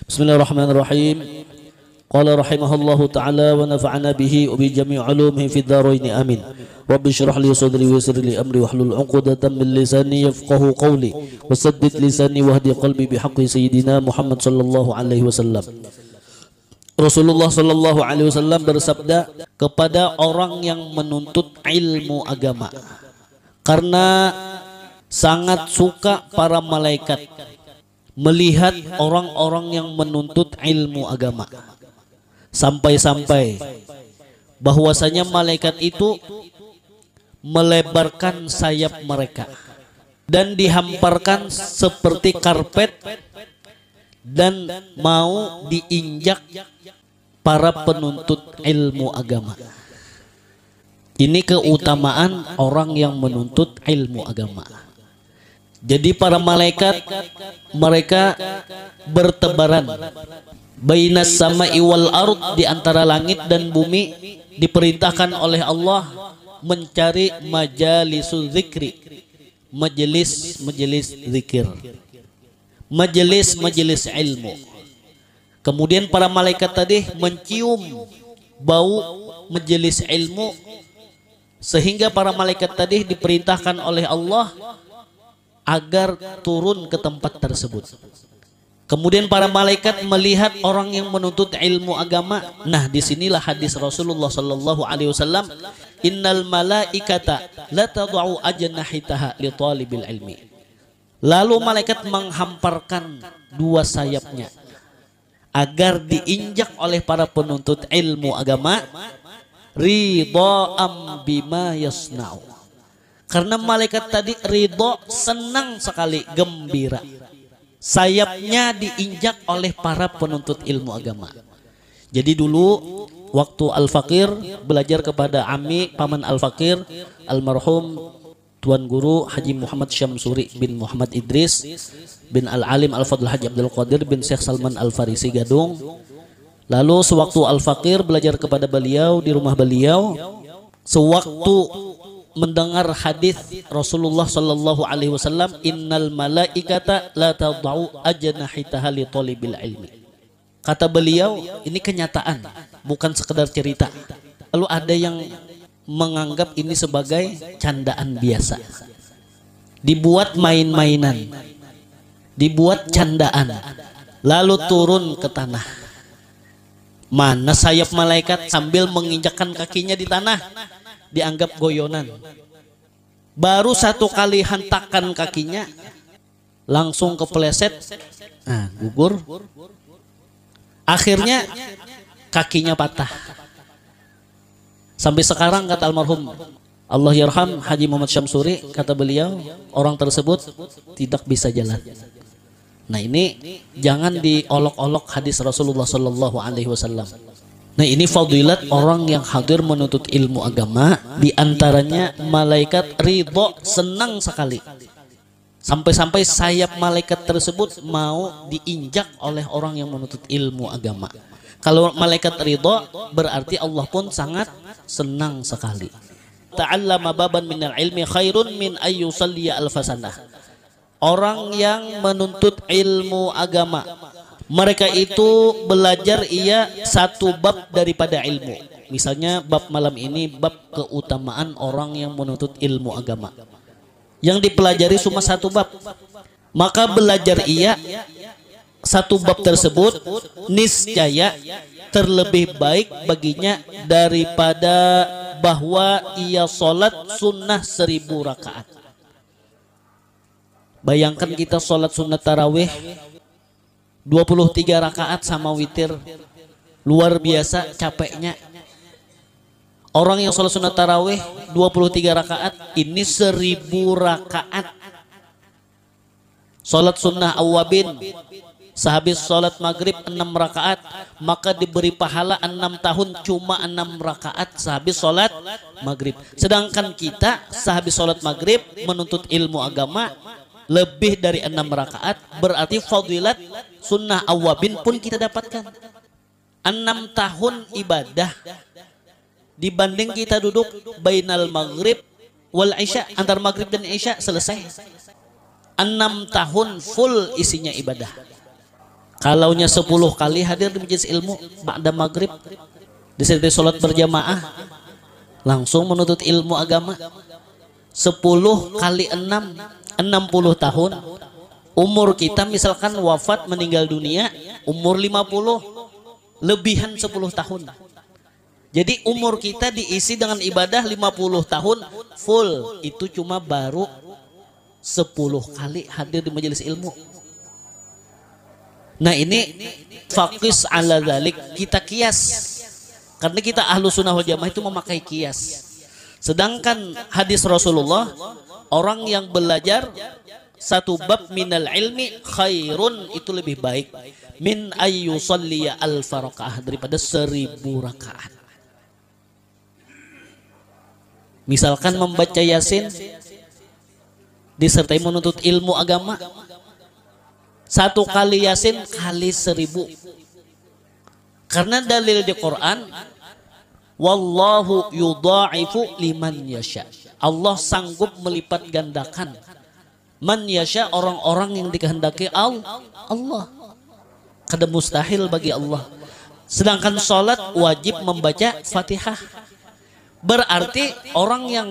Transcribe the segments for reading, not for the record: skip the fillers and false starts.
Bismillahirrahmanirrahim. Qala rahimahullahu ta'ala wa nafa'ana bihi wa bi jami' ulumihi fid dharain amin. Rabbi shrah li sadri wa yassir li amri wahlul 'uqdatam min lisani yafqahu qawli wa saddid lisani wahdi qalbi bihaqqi sayyidina Muhammad sallallahu alaihi wasallam. Rasulullah sallallahu alaihi wasallam bersabda kepada orang yang menuntut ilmu agama, karena sangat suka para malaikat melihat orang-orang yang menuntut ilmu agama, sampai-sampai bahwasanya malaikat itu melebarkan sayap mereka dan dihamparkan seperti karpet dan mau diinjak para penuntut ilmu agama. Ini keutamaan orang yang menuntut ilmu agama. Jadi para malaikat mereka bertebaran bainas sama'i wal ard, di antara langit dan bumi, diperintahkan oleh Allah mencari majalisul zikri, majelis zikir, majelis ilmu. Kemudian para malaikat tadi mencium bau majelis ilmu, sehingga para malaikat tadi diperintahkan oleh Allah agar turun ke tempat tersebut. Kemudian para malaikat melihat orang yang menuntut ilmu agama. Nah, disinilah hadis Rasulullah sallallahu alaihi wasallam, innal malaikata la tad'u ajnahitaha li talibil ilmi. Lalu malaikat menghamparkan dua sayapnya agar diinjak oleh para penuntut ilmu agama, ridha'am bima yasna'u. Karena malaikat tadi ridho, senang sekali, gembira. Sayapnya diinjak oleh para penuntut ilmu agama. Jadi dulu waktu Al-Fakir belajar kepada Ami paman Al-Fakir, almarhum Tuan Guru Haji Muhammad Syamsuri bin Muhammad Idris bin Al-Alim Al-Fadl Haji Abdul Qadir bin Syekh Salman Al-Farisi Gadung. Lalu sewaktu Al-Fakir belajar kepada beliau di rumah beliau, sewaktu mendengar hadis Rasulullah sallallahu alaihi wasallam, innal malaikata la tad'u ajnahitaha li talibil ilmi. Kata beliau, ini kenyataan, bukan sekedar cerita. Lalu ada yang menganggap ini sebagai candaan biasa, dibuat main-mainan, dibuat candaan, lalu turun ke tanah. Mana sayap malaikat sambil menginjakkan kakinya di tanah, dianggap goyonan. Baru satu kali hentakan kakinya langsung kepleset, gugur. Akhirnya kakinya patah. Sampai sekarang kata almarhum Allah yarham Haji Muhammad Syamsuri, kata beliau, orang tersebut tidak bisa jalan. Nah, ini jangan diolok-olok hadis Rasulullah sallallahu alaihi wasallam. Nah, ini fadilat orang yang hadir menuntut ilmu agama, di antaranya malaikat ridho, senang sekali. Sampai-sampai sayap malaikat tersebut mau diinjak oleh orang yang menuntut ilmu agama. Kalau malaikat ridho berarti Allah pun sangat senang sekali. Ta'allama baban minal ilmi khairun min ayyusalliya alfasanah. Orang yang menuntut ilmu agama, mereka itu belajar satu bab daripada ilmu. Misalnya bab malam ini bab keutamaan orang yang menuntut ilmu agama. Yang dipelajari cuma satu bab. Maka belajar satu bab tersebut niscaya terlebih baik baginya daripada bahwa ia sholat sunnah 1000 rakaat. Bayangkan kita sholat sunnah tarawih 23 rakaat sama witir, luar biasa capeknya. Orang yang sholat sunnah tarawih 23 rakaat, ini 1000 rakaat. Sholat sunnah awabin, sehabis sholat maghrib 6 rakaat, maka diberi pahala 6 tahun cuma 6 rakaat sehabis sholat maghrib. Sedangkan kita sehabis sholat maghrib menuntut ilmu agama lebih dari 6 rakaat, berarti fadilat sunnah awabin pun kita dapatkan. 6 tahun ibadah dibanding kita duduk bainal maghrib wal isya, antar maghrib dan isya selesai. 6 tahun full isinya ibadah. Kalaunya 10 kali hadir di majelis ilmu ba'da maghrib, disertai sholat berjamaah, langsung menuntut ilmu agama. 10 kali 6, 60 tahun. Umur kita misalkan wafat meninggal dunia umur 50, lebihan 10 tahun. Jadi umur kita diisi dengan ibadah 50 tahun full. Itu cuma baru 10 kali hadir di majelis ilmu. Nah ini faqis ala dzalik, kita kias. Karena kita ahlu sunnah wal jamaah itu memakai kias. Sedangkan hadis Rasulullah, orang yang belajar satu bab minal ilmi khairun, itu lebih baik min ayyusalliya alfa rakaah, daripada 1000 rakaat. Misalkan membaca Yasin disertai menuntut ilmu agama, 1 kali Yasin kali 1000. Karena dalil di Quran, wallahu yudha'ifu liman yasha, Allah sanggup melipat gandakan man yasha, orang-orang yang dikehendaki Allah. Kada mustahil bagi Allah. Sedangkan sholat wajib membaca Fatihah. Berarti orang yang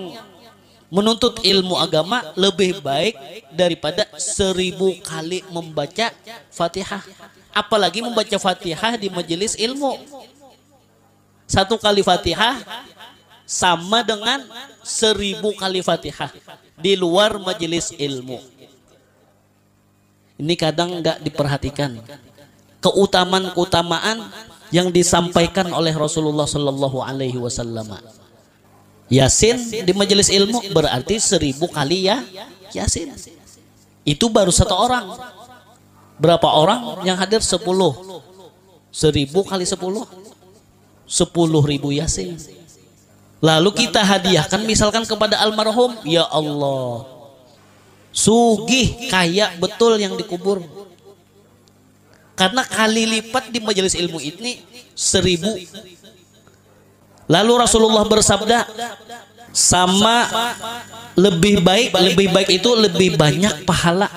menuntut ilmu agama lebih baik daripada 1000 kali membaca Fatihah. Apalagi membaca Fatihah di majelis ilmu. 1 kali Fatihah sama dengan 1000 kali Fatihah di luar majelis ilmu. Ini kadang nggak diperhatikan keutamaan yang disampaikan oleh Rasulullah Shallallahu Alaihi Wasallam. Yasin di majelis ilmu berarti 1000 kali ya Yasin. Itu baru 1 orang. Berapa orang yang hadir? 10. 1000 kali 10, 10.000 Yasin. Lalu kita hadiahkan misalkan kepada almarhum, ya Allah, sugih kaya betul yang dikubur. Karena kali lipat di majelis ilmu ini 1000. Lalu Rasulullah bersabda, sama lebih baik itu lebih banyak pahala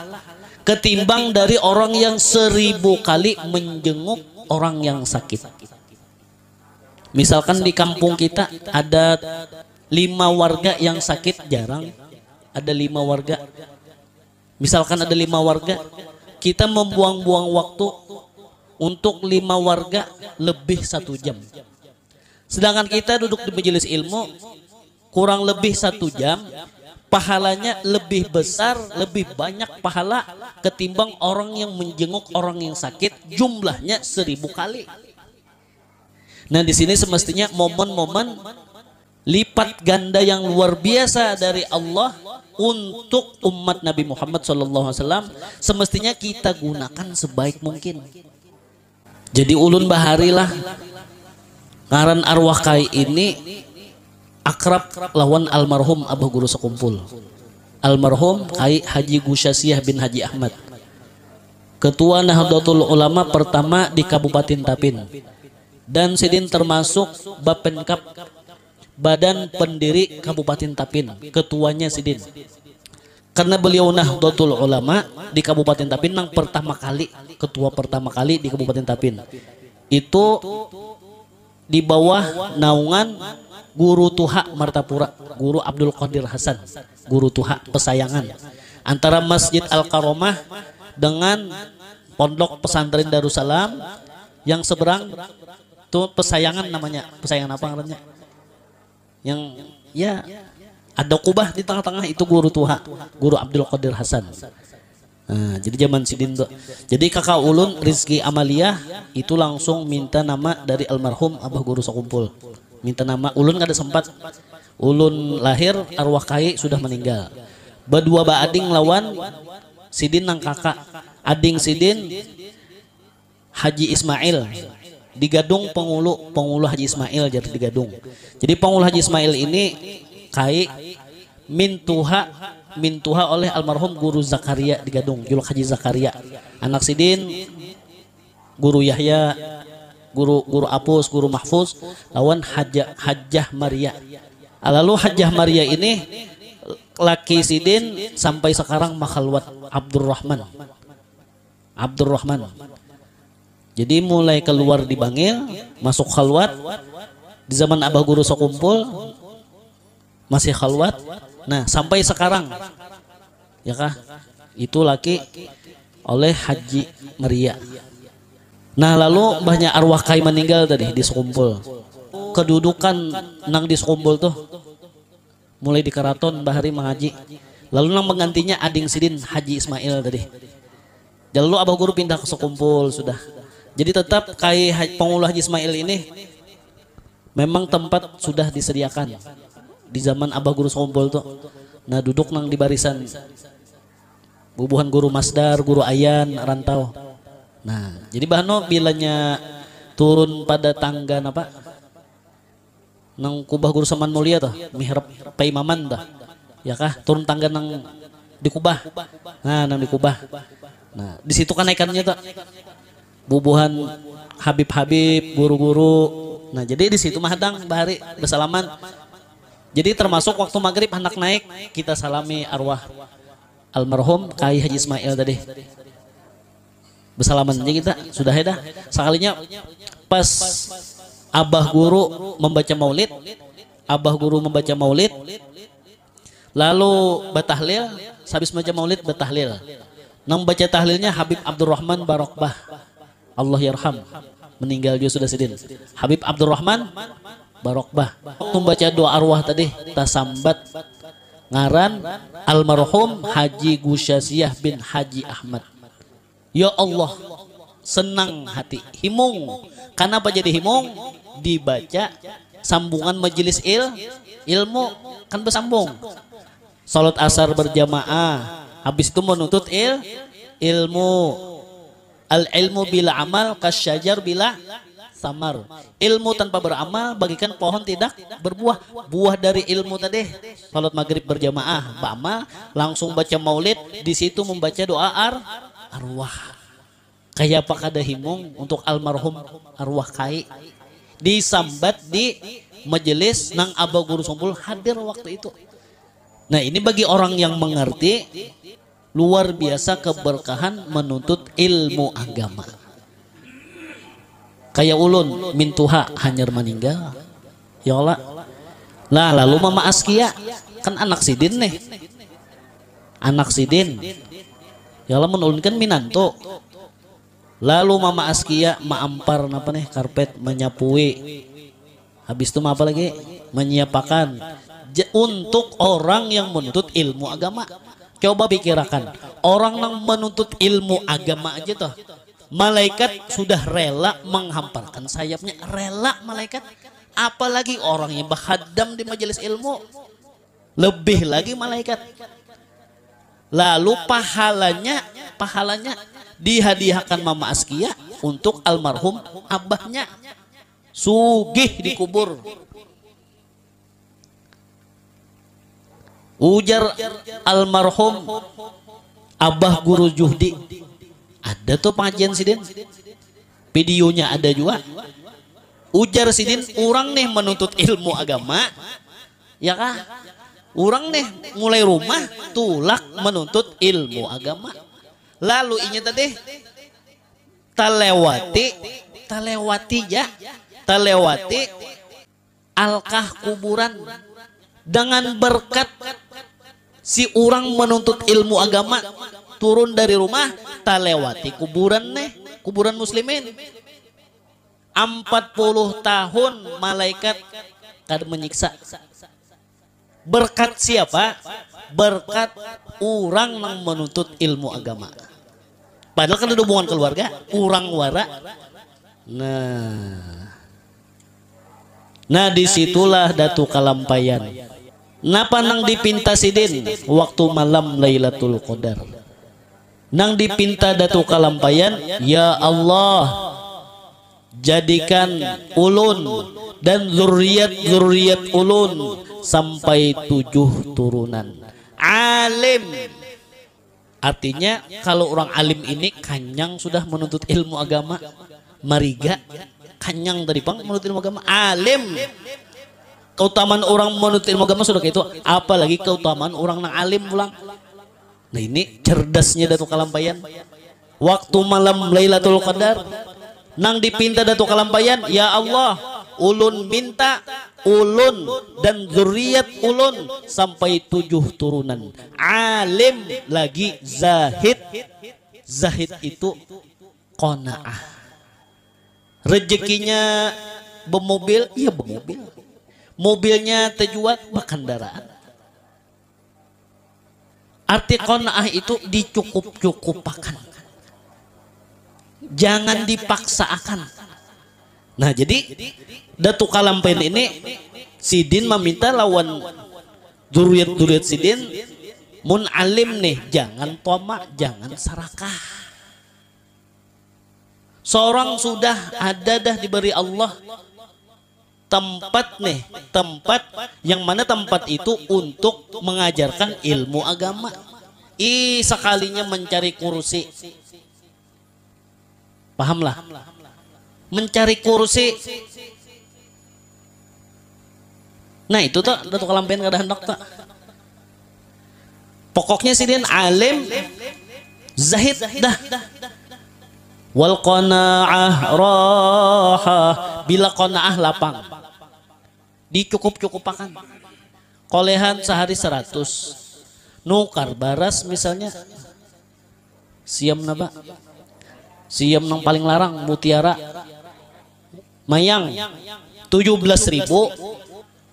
ketimbang dari orang yang 1000 kali menjenguk orang yang sakit. Misalkan di kampung kita ada 5 warga yang sakit, jarang ada 5 warga. Misalkan ada 5 warga, kita membuang-buang waktu untuk 5 warga lebih 1 jam. Sedangkan kita duduk di majelis ilmu kurang lebih 1 jam, pahalanya lebih besar, lebih banyak pahala ketimbang orang yang menjenguk orang yang sakit, jumlahnya 1000 kali. Nah di sini semestinya momen-momen lipat ganda yang luar biasa dari Allah untuk umat Nabi Muhammad SAW semestinya kita gunakan sebaik mungkin. Jadi ulun baharilah ngaran arwah kai ini akrab lawan almarhum Abah Guru Sekumpul, almarhum Kai Haji Gusyasiyah bin Haji Ahmad, Ketua Nahdlatul Ulama pertama di Kabupaten Tapin. Dan Sidin termasuk Bapenkap, Badan Pendiri Kabupaten Tapin, ketuanya Sidin. Karena beliau Nahdlatul Ulama di Kabupaten Tapin yang pertama kali, ketua pertama kali di Kabupaten Tapin. Itu di bawah naungan Guru Tuha Martapura, Guru Abdul Qadir Hasan, Guru Tuha Pesayangan. Antara Masjid Al-Karomah dengan Pondok Pesantren Darussalam yang seberang itu Pesayangan namanya. Pesayangan apa namanya? Yang ya ada kubah di tengah-tengah, itu Guru Tuha, Guru Abdul Qadir Hasan. Nah, jadi zaman Sidin tuh. Jadi kakak ulun Rizki Amalia itu langsung minta nama dari almarhum Abah Guru Sekumpul. Minta nama, ulun gak ada sempat. Ulun lahir arwah kai sudah meninggal. Berdua ading lawan Sidin nang kakak. Ading Sidin Haji Ismail di Gadung, pengulu Haji Ismail jadi di Gadung. Jadi pengulu Haji Ismail ini kai mintuha oleh almarhum Guru Zakaria di Gadung, Juluk Haji Zakaria. Anak Sidin Guru Yahya, Guru Apus, Guru Mahfuz lawan Hajjah Maria. Lalu Hajjah Maria ini laki Sidin sampai sekarang makhalwat Abdurrahman. Jadi mulai keluar di Bangil, masuk khalwat. Di zaman Abah Guru Sokumpul masih khalwat. Nah, sampai sekarang ya kah? Itu laki oleh Haji Maria. Nah, lalu banyak arwah kai meninggal tadi di Sokumpul. Kedudukan nang di Sokumpul tuh mulai di Karaton Bahari mengaji. Lalu nang menggantinya Ading Sidin Haji Ismail tadi. Lalu Abah Guru pindah ke Sokumpul sudah. Jadi tetap kai Pengulu Haji Ismail ini memang tempat sudah disediakan di zaman Abah Guru Sokumpul tuh. Nah, duduk nang di barisan bubuhan guru Masdar, guru Ayan, rantau. Nah, jadi bahno bilanya turun pada tangga apa? Nang kubah guru Saman Mulia tuh, mihrab paimaman tuh. Ya kah? Turun tangga nang di kubah. Nah, nang di kubah. Nah, di situ kan naikannya tuh. Bubuhan Habib-habib, guru-guru. Nah, jadi di situ mahadang bahari bersalaman. Jadi termasuk waktu maghrib hendak naik, kita salami arwah almarhum Kai Haji Ismail tadi. Bersalaman aja kita, sudah dah. Sekalinya pas Abah Guru membaca maulid, lalu batahlil, habis baca maulid batahlil. Nang baca tahlilnya Habib Abdurrahman Barokbah, Allah yarham, meninggal juga sudah sidin. Habib Abdurrahman Barokbah. Waktu baca doa arwah tadi, tasambat ngaran almarhum Haji Gusyasiyah bin Haji Ahmad. Ya Allah, senang hati, himung. Kenapa jadi himung? Dibaca sambungan majelis ilmu kan bersambung. Salat asar berjamaah, habis itu menuntut ilmu. Al ilmu bila amal kasyajar bila samar. Ilmu tanpa beramal bagikan pohon tidak berbuah. Buah dari ilmu tadi salat maghrib berjamaah, ba'amal, langsung baca maulid, di situ membaca doa arwah. Kayak apa kada himung untuk almarhum arwah kai disambat di majelis nang Abah Guru Sokumpul hadir waktu itu. Nah, ini bagi orang yang mengerti, luar biasa keberkahan menuntut ilmu agama. Kayak ulun mintuha hanyar meninggal. Ya Allah. Lah lalu Mama Askia kan anak sidin nih. Anak sidin. Ya Allah, ulun kan minanto. Lalu Mama Askia maampar apa nih karpet, menyapui. Habis itu apa lagi? Menyiapakan untuk orang yang menuntut ilmu agama. Coba pikirkan, orang yang menuntut ilmu agama aja tuh, malaikat sudah rela menghamparkan sayapnya, rela malaikat. Apalagi orang yang berhadam di majelis ilmu, lebih lagi malaikat. Lalu pahalanya dihadiahkan Mama Askia untuk almarhum abahnya, sugih dikubur. Ujar almarhum Abah Guru Juhdi, ada tuh pengajian sidin, videonya ada juga. Ujar sidin, orang nih menuntut ilmu agama, ya kah? Orang nih mulai rumah tulak menuntut ilmu agama. Lalu ini tadi talewati alkah kuburan dengan berkat si orang menuntut ilmu agama turun dari rumah talewati kuburan kuburan muslimin. 40 tahun malaikat kad menyiksa. Berkat siapa? Berkat orang yang menuntut ilmu agama. Padahal kan ada hubungan keluarga, orang wara. Nah disitulah Datu Kalampayan. Napa nang dipinta sidin waktu malam Lailatul Qadar. Nang dipinta Datu Kalampayan, ya Allah, jadikan ulun dan zuriat ulun sampai 7 turunan alim. Artinya kalau orang alim ini kanyang sudah menuntut ilmu agama, mariga kanyang dari pang menuntut ilmu agama, alim. Keutamaan orang menuntut ilmu agama sudah kayak itu, apalagi keutamaan orang nang alim pulang. Nah ini cerdasnya Datu Kalampayan. Waktu malam Lailatul Qadar nang dipinta Datuk Kalampayan, ya Allah, ulun minta ulun dan zuriat ulun sampai 7 turunan alim lagi zahid. Zahid itu qanaah. Rezekinya bermobil, ya bermobil. Mobilnya terjual berkendaraan. Arti qanaah itu dicukup-cukupakan. Jangan dipaksakan. Nah jadi Datuk Kalampayan ini Sidin meminta lawan duriat Sidin, mun alim nih jangan tomak, jangan sarakah. Seorang sudah ada dah diberi Allah tempat nih, tempat yang mana tempat itu untuk mengajarkan ilmu agama. Sekalinya mencari kursi, pahamlah, mencari kursi. Nah itu tuh Datuk Kalampayan kada hendak tak. Pokoknya Sidin alim zahid dah. Wal qanaah raha, bila qanaah lapang. Dicukup-cukupakan. Kolehan sehari 100. Nukar baras misalnya. Siam naba. Siam nang paling larang mutiara. Mayang 17.000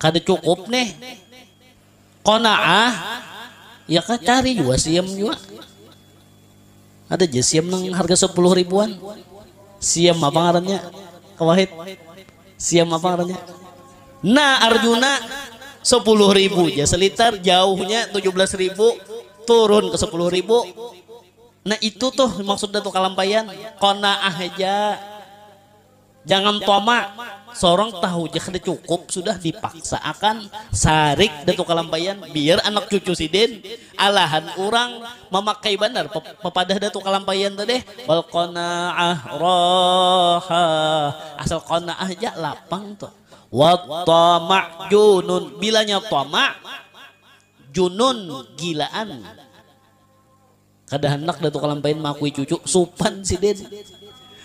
kada cukup nih. Qanaah ya kan cari juga siam juga. Ada aja siam nang harga 10 ribuan. Siam apa ngarannya? Kawahid. Siam apa ngarannya? Nah Arjuna 10.000 aja selitar, jauhnya 17.000 turun ke 10.000. Nah itu tuh maksud Datuk Kalampayan, qanaah aja. Jangan tomak. Seorang tahu aja kada cukup sudah dipaksa akan sarik Datuk Kalampayan biar anak cucu Sidin alahan orang memakai benar pepadah Datuk Kalampayan tadi wal qanaah raha, asal qanaah aja lapang tuh. Wat tama' junun, bilanya tama' junun gilaan. Kada hendak Datuk Kalampayan makui cucu supan Sidin.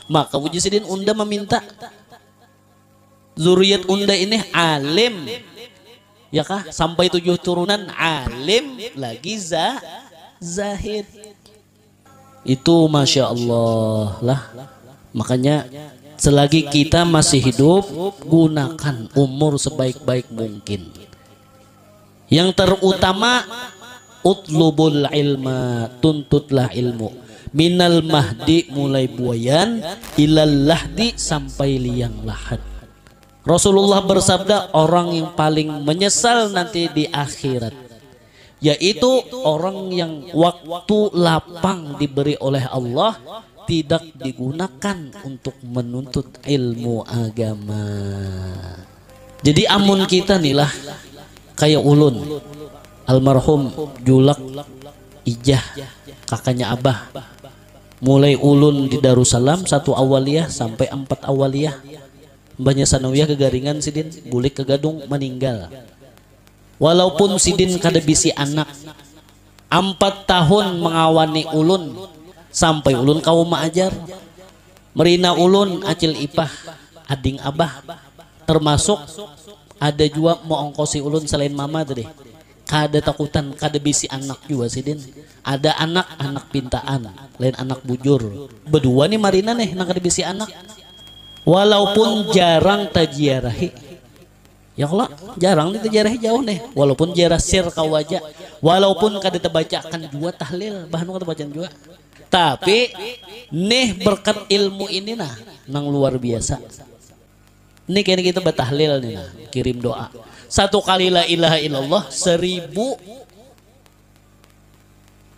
Maka puji Sidin unda meminta zuriat unda ini alim, ya kah? Sampai 7 turunan alim lagi zahid. Itu masya Allah lah. Makanya selagi kita masih hidup, gunakan umur sebaik-baik mungkin. Yang terutama utlubul ilma, tuntutlah ilmu. Minal mahdi mulai buayan, ilal lahdi sampai liang lahat. Rasulullah bersabda, orang yang paling menyesal nanti di akhirat yaitu orang yang waktu lapang diberi oleh Allah tidak digunakan untuk menuntut ilmu agama. Jadi amun kita nih lah kayak ulun almarhum Julak Ijah, kakaknya Abah, mulai ulun di Darussalam 1 awaliyah sampai 4 awaliyah. Banyak sanawiyah kegaringan Sidin, bulik ke Gadung meninggal. Walaupun Sidin kada bisi anak, 4 tahun mengawani ulun sampai ulun kau maajar. Merina ulun acil ipah, ading abah, termasuk ada juga mau ongkosi ulun selain mama tadi. Kada takutan, kada bisi anak juga Sidin. Ada anak pintaan, lain anak bujur. Berdua nih Marina nih nang kada bisi anak. Walaupun jarang tajiarahi, ya Allah jarang tajiarahi jauh nih. Walaupun jarang share kau aja, walaupun kada terbacakan juga tahlil, bahan kada bacaan juga. Tapi nih berkat ilmu ini nah, nang luar biasa. Nih kayaknya kita bertahlil nih nah, kirim doa. 1 kali la ilaha illallah 1000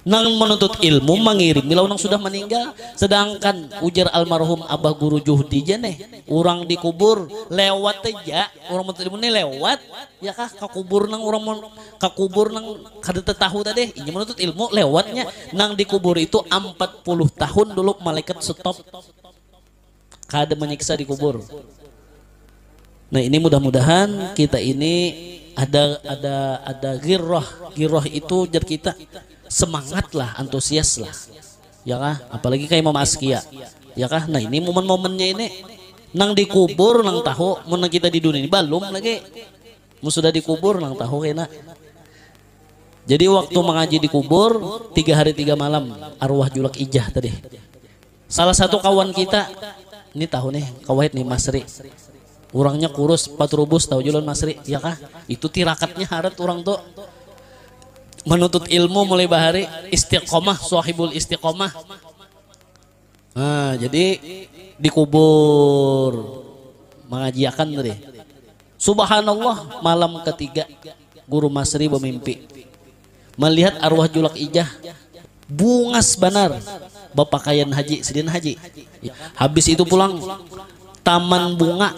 nang menuntut ilmu mengirim milau nang sudah meninggal. Sedangkan ujar almarhum Abah Guru Juhdi jane orang dikubur lewat aja, orang menuntut ilmu ini lewat ya kah kakubur nang orang kakubur nang kada tahu tadi ini menuntut ilmu lewatnya nang dikubur itu 40 tahun dulu malaikat stop kada menyiksa dikubur. Nah ini mudah-mudahan kita ini ada girroh itu jar kita semangat lah, antusias lah, ya kah? Apalagi kayak Imam Askia ya kah? Nah ini momen-momennya ini nang dikubur nang tahu mun kita di dunia ini belum lagi mun sudah dikubur nang tahu kena. Jadi waktu mengaji dikubur 3 hari 3 malam arwah Julak Ijah tadi. Salah satu kawan kita ini tahu nih kawait nih Masri. Orangnya kurus patrubus tahu jualan Masri ya kah? Itu tirakatnya harat orang tuh menuntut ilmu mulai bahari istiqomah sahibul istiqomah. Nah, jadi dikubur mengajiakan tadi. Subhanallah malam ketiga guru Masri bermimpi melihat arwah Julak Ijah bungas benar berpakaian haji sidin haji. Habis itu pulang taman bunga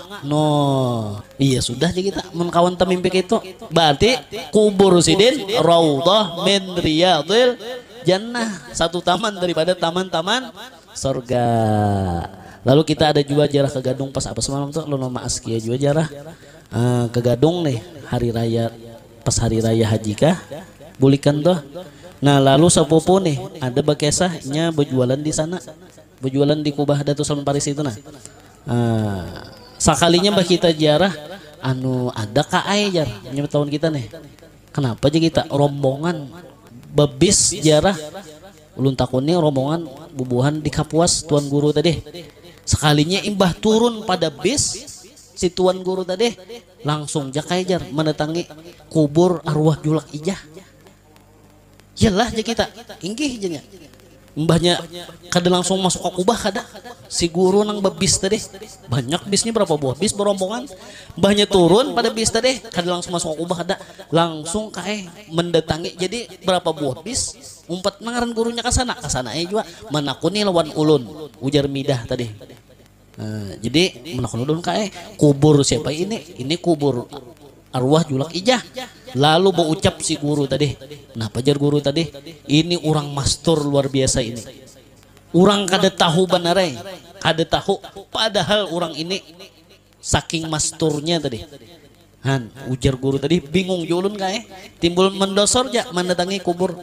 iya sudah aja kita menkawan mimpi itu berarti kubur sidin raudhah min riyadil jannah, satu taman daripada taman-taman surga. Lalu kita ada juga jarah ke Gadung pas apa semalam tuh lo nama askia juga jarah ke Gadung nih hari raya pas hari raya haji kah bulikan tuh. Nah lalu sepupu nih ada bekesahnya berjualan di sana, berjualan di Kubah Datuk Salman Paris itu nah. Sakalinya mbak kita jarah ada kaai jar nyebut tahun kita nih. Kenapa aja kita rombongan bebis jarah ulun takuni rombongan bubuhan di Kapuas tuan guru tadi. Sekalinya imbah turun pada bis si tuan guru tadi langsung jakai jar mendatangi kubur arwah Julak Ijah. Yalah aja kita inggih jenya. Mbahnya kada langsung masuk ke kubah kada si guru nang bebis tadi banyak bisnya berapa buah bis berombongan mbahnya turun pada bis tadi kada langsung masuk ke kubah kada langsung kae mendatangi jadi berapa buah bis umpat nangaran gurunya ke sana juga manakuni lawan ulun ujar midah tadi. Jadi manakuni ulun kae kubur siapa ini kubur arwah Julak Ijah. Lalu berucap si guru tadi, nah pajar guru tadi, ini orang mastur luar biasa ini. Orang kada tahu benarai, kada tahu. Padahal orang ini saking masturnya tadi. Han, ujar guru tadi bingung julun kae, timbul mendosor ja mendatangi kubur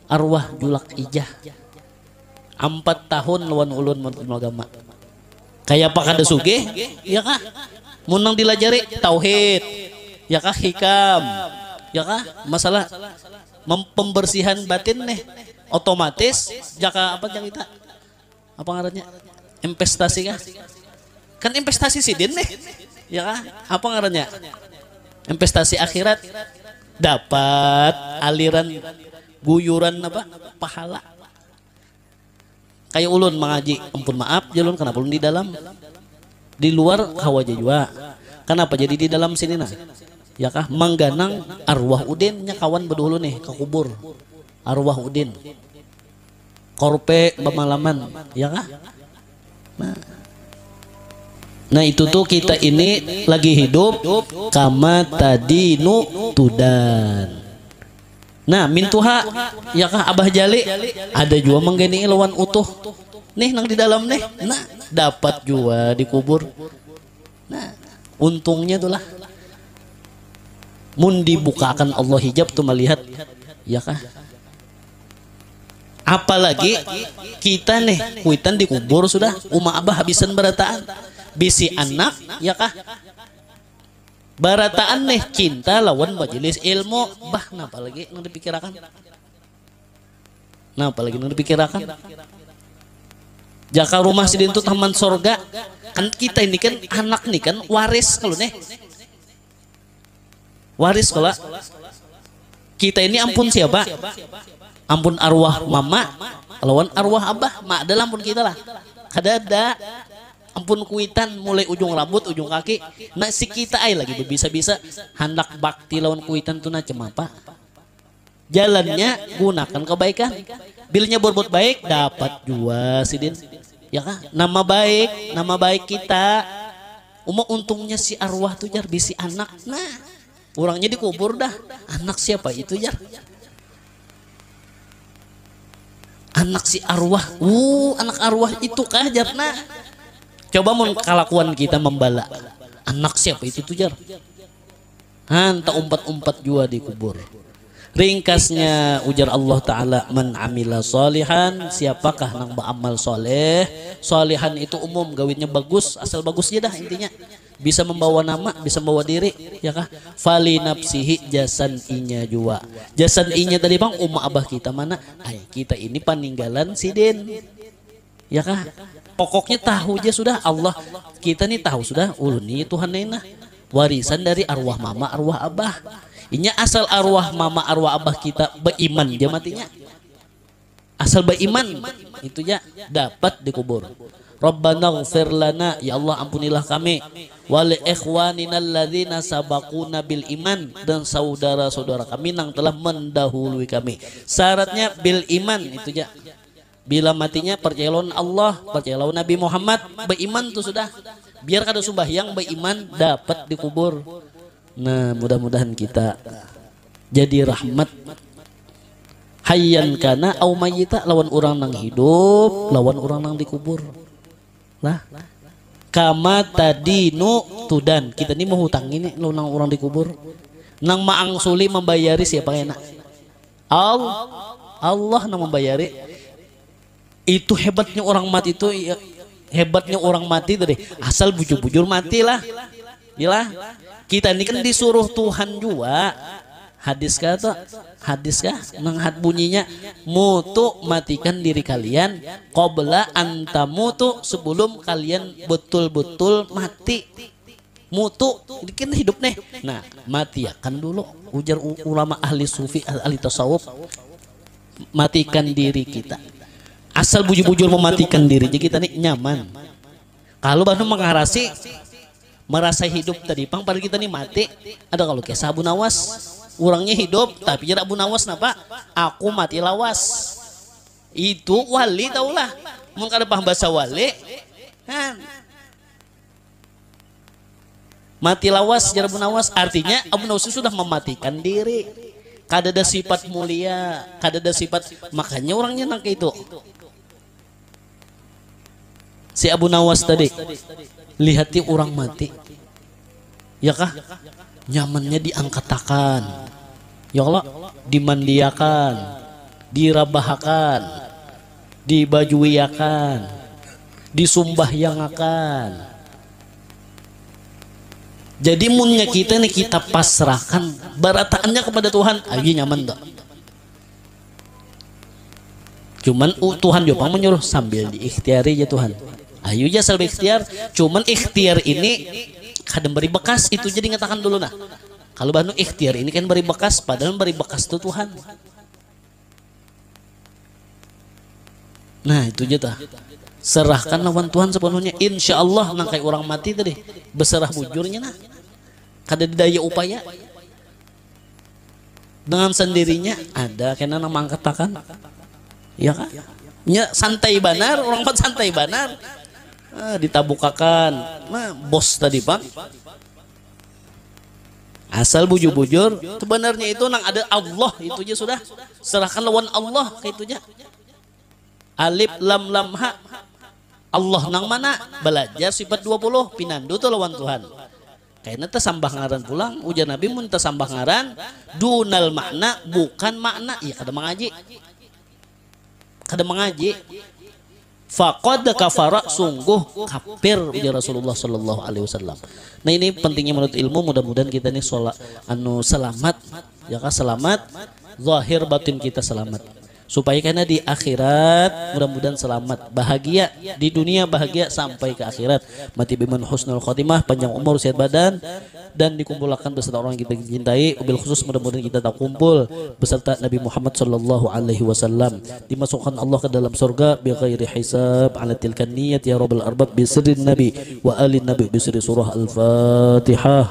arwah Julak Ijah. 4 tahun lawan ulun menurut agama. Kayak apa kada sugih, ya kah? Munang dilajari tauhid. Ya kah hikam, ya kah masalah pembersihan batin nih otomatis jaka apa yang kita apa ngarannya investasi kah kan investasi sidin nih ya kah apa ngarannya investasi akhirat dapat aliran guyuran apa pahala kayak ulun mengaji ampun maaf jalun kenapa ulun di dalam di luar kawaja juga kenapa jadi di dalam sini nah ya kah mangganang arwah udinnya kawan berdulu nih ke kubur arwah udin korpe bemalaman ya kah nah itu tuh kita ini lagi hidup kama tadi nu tudan. Nah mintuha ya kah abah jali ada juga menggeni lawan utuh nih nang di dalam nih nah dapat juga dikubur. Nah untungnya tuh lah mun dibukakan Allah hijab tuh melihat ya kah apalagi kita nih kuitan dikubur sudah umma abah habisan barataan bisi anak ya kah barataan nih cinta lawan majelis ilmu bah napa lagi nang dipikirakan jaka rumah sidin tuh taman sorga kan kita ini kan anak nih kan waris kalau nih waris kalau kita ini ampun siapa ampun arwah mama lawan arwah abah mak adalah ampun kita lah kada ampun kuitan mulai ujung rambut ujung kaki nah si kita ay lagi bisa-bisa hendak bakti lawan kuitan tuh nah cemapa jalannya gunakan kebaikan bilnya berbuat baik dapat juga sidin ya kah nama baik kita untungnya si arwah tuh jar bisi anak nah orangnya dikubur dah anak siapa itu jar anak si arwah anak arwah itu kah jar nah coba mau kelakuan kita membala anak siapa itu tuh jar tak umpat juga dikubur Ringkasnya ujar Allah Ta'ala, man amila solihan, siapakah nang beramal soleh. Solihan itu umum, gawinnya bagus, asal bagusnya dah intinya. Bisa membawa nama, bisa membawa diri, ya kah? Fali nafsihi, jasan inya jua. Jasan inya tadi bang, abah kita mana? Ay, kita ini peninggalan si Den, ya kah? Pokoknya tahu aja sudah Allah, kita nih tahu sudah, uluni Tuhan nena warisan dari arwah mama, arwah abah. Inya asal arwah mama, arwah abah kita beriman dia matinya. Asal beriman itu ya dapat dikubur. Rabbana ighfir lana, ya Allah ampunilah kami, wal ikhwanina alladzina sabaquna bil iman, dan saudara-saudara kami yang telah mendahului kami. Syaratnya bil iman itu ya. Bila matinya percaya lawan Allah, percaya lawan Nabi Muhammad, beriman tuh sudah. Biar kada sembahyang beriman dapat dikubur. Nah, mudah-mudahan kita jadi rahmat hayyan kana au mayyita, lawan orang nang hidup, lawan orang nang dikubur. Lah, kama tadinu tudan. Kita ini mau hutang ini lawan orang dikubur. Nang maangsuli membayari siapa enak? Allah nang membayari. Itu hebatnya orang mati itu, hebatnya orang mati tadi. Asal bujur-bujur matilah. Gila. Kita ini kan disuruh Tuhan juga. Hadis kah? Nang bunyinya mutu, matikan diri kalian qabla antamutu, sebelum kalian betul-betul mati. Mutu ini kan hidup nih. Nah, mati akan dulu. Ujar ulama ahli sufi, ahli tasawuf, matikan diri kita. Asal bujur-bujur mematikan diri, jadi kita nih nyaman. Kalau baru mengarasi merasa hidup tadi pang pada kita nih mati. Ada kalau kisah Abu Nawas, orangnya hidup tapi jadi Abu Nawas napa? Aku mati lawas. Itu wali taulah. Mun kada paham bahasa wali kan. Mati lawas jadi Abu Nawas, artinya Abu Nawas sudah mematikan diri. Kada ada sifat mulia, kada ada sifat, makanya orangnya nang itu. Si Abu Nawas tadi lihati orang mati, ya kah? Nyamannya diangkatakan, ya Allah, dimandiakan, dirabahakan, dibajuiakan, disumbahyangakan. Jadi munnya kita nih kita pasrahkan barataannya kepada Tuhan, ayo nyaman tak? Cuman Tuhan juga menyuruh sambil diikhtiari ya Tuhan. Ayo aja sambil ikhtiar. Cuman ikhtiar ini kadang beri bekas, itu jadi ngatakan dulu nah. Kalau banu ikhtiar ini kan beri bekas, padahal beri bekas itu Tuhan. Nah itu aja tah. Serahkan lawan Tuhan sepenuhnya. Insya Allah nang kayak orang mati tadi berserah bujurnya nah. Kada daya upaya. Dengan sendirinya ada kena nang mangkatakan. Ya kan? Ya santai banar, orang mat santai banar. Ditabukakan. Nah, bos tadi Pak. Asal bujur-bujur, sebenarnya itu nang ada Allah, itu aja sudah. Serahkan lawan Allah kayak itu aja. Alif lam lam ha. Allah nang mana? Belajar sifat 20 pinandu tuh lawan Tuhan. Kayaknya tersambah ngaran pulang, ujar Nabi mun tersambah ngaran dunal makna, bukan makna. Ya kada mengaji. Kada mengaji. Faqad kafara, sungguh kafir, ujar Rasulullah sallallahu alaihi wasallam. Nah ini pentingnya menurut ilmu, mudah-mudahan kita ini selamat, ya kan, selamat zahir batin kita selamat. Supaya karena di akhirat mudah-mudahan selamat, bahagia di dunia, bahagia sampai ke akhirat. Mati biman husnul khotimah, panjang umur, sehat badan, dan dikumpulkan beserta orang yang kita cintai. Wabil khusus mudah-mudahan kita tak kumpul beserta Nabi Muhammad sallallahu alaihi wasallam, dimasukkan Allah ke dalam surga bi ghairi hisab ala tilkan niyat ya rabbal arbab bi sirrin nabi wa alin nabi bi sirri surah al-Fatihah.